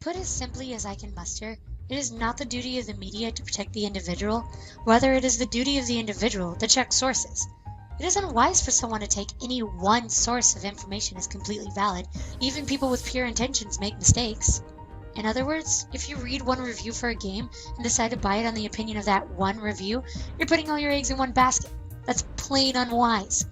Put as simply as I can muster, it is not the duty of the media to protect the individual, rather it is the duty of the individual to check sources. It is unwise for someone to take any one source of information as completely valid. Even people with pure intentions make mistakes. In other words, if you read one review for a game and decide to buy it on the opinion of that one review, you're putting all your eggs in one basket. That's plain unwise.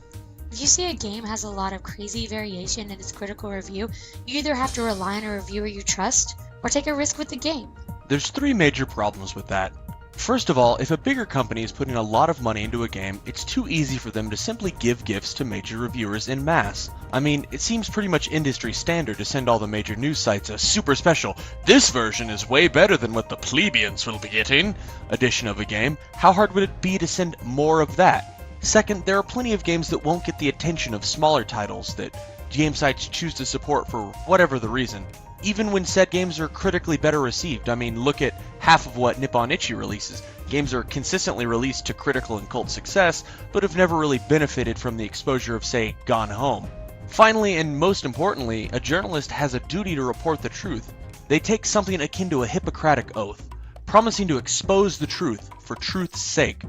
If you see a game has a lot of crazy variation in its critical review, you either have to rely on a reviewer you trust, or take a risk with the game. There's three major problems with that. First of all, if a bigger company is putting a lot of money into a game, it's too easy for them to simply give gifts to major reviewers en masse. I mean, it seems pretty much industry standard to send all the major news sites a super special, "This version is way better than what the plebeians will be getting" edition of a game. How hard would it be to send more of that? Second, there are plenty of games that won't get the attention of smaller titles that game sites choose to support for whatever the reason. Even when said games are critically better received. I mean, look at half of what Nippon Ichi releases. Games are consistently released to critical and cult success, but have never really benefited from the exposure of, say, Gone Home. Finally, and most importantly, a journalist has a duty to report the truth. They take something akin to a Hippocratic oath, promising to expose the truth for truth's sake,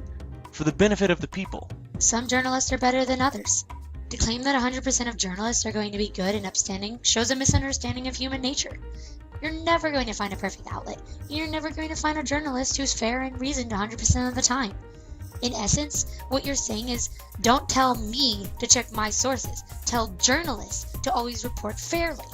for the benefit of the people. Some journalists are better than others. To claim that 100% of journalists are going to be good and upstanding shows a misunderstanding of human nature. You're never going to find a perfect outlet, and you're never going to find a journalist who's fair and reasoned 100% of the time. In essence, what you're saying is, don't tell me to check my sources, tell journalists to always report fairly.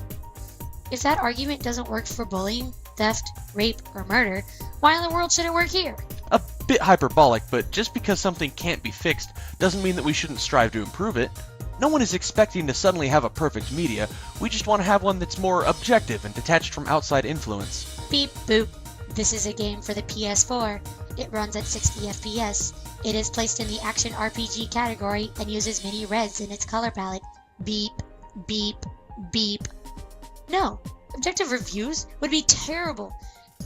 If that argument doesn't work for bullying, theft, rape, or murder, why in the world should it work here? A bit hyperbolic, but just because something can't be fixed doesn't mean that we shouldn't strive to improve it. No one is expecting to suddenly have a perfect media, we just want to have one that's more objective and detached from outside influence. Beep boop. This is a game for the PS4. It runs at 60 FPS. It is placed in the action RPG category and uses many reds in its color palette. Beep, beep, beep. No, objective reviews would be terrible.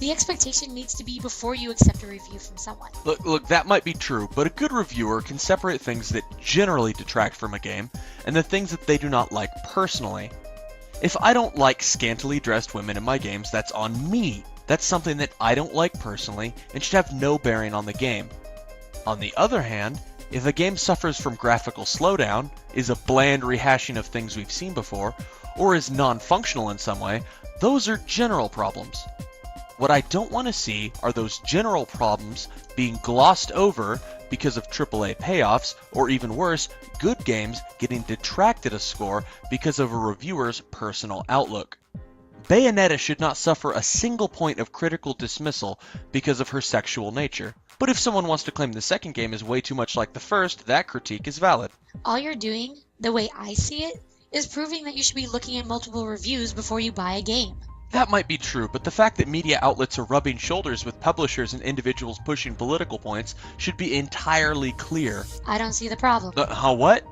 The expectation needs to be before you accept a review from someone. Look, that might be true, but a good reviewer can separate things that generally detract from a game and the things that they do not like personally. If I don't like scantily dressed women in my games, that's on me. That's something that I don't like personally and should have no bearing on the game. On the other hand, if a game suffers from graphical slowdown, is a bland rehashing of things we've seen before, or is non-functional in some way, those are general problems. What I don't want to see are those general problems being glossed over because of AAA payoffs, or even worse, good games getting detracted a score because of a reviewer's personal outlook. Bayonetta should not suffer a single point of critical dismissal because of her sexual nature. But if someone wants to claim the second game is way too much like the first, that critique is valid. All you're doing, the way I see it, is proving that you should be looking at multiple reviews before you buy a game. That might be true, but the fact that media outlets are rubbing shoulders with publishers and individuals pushing political points should be entirely clear. I don't see the problem. What?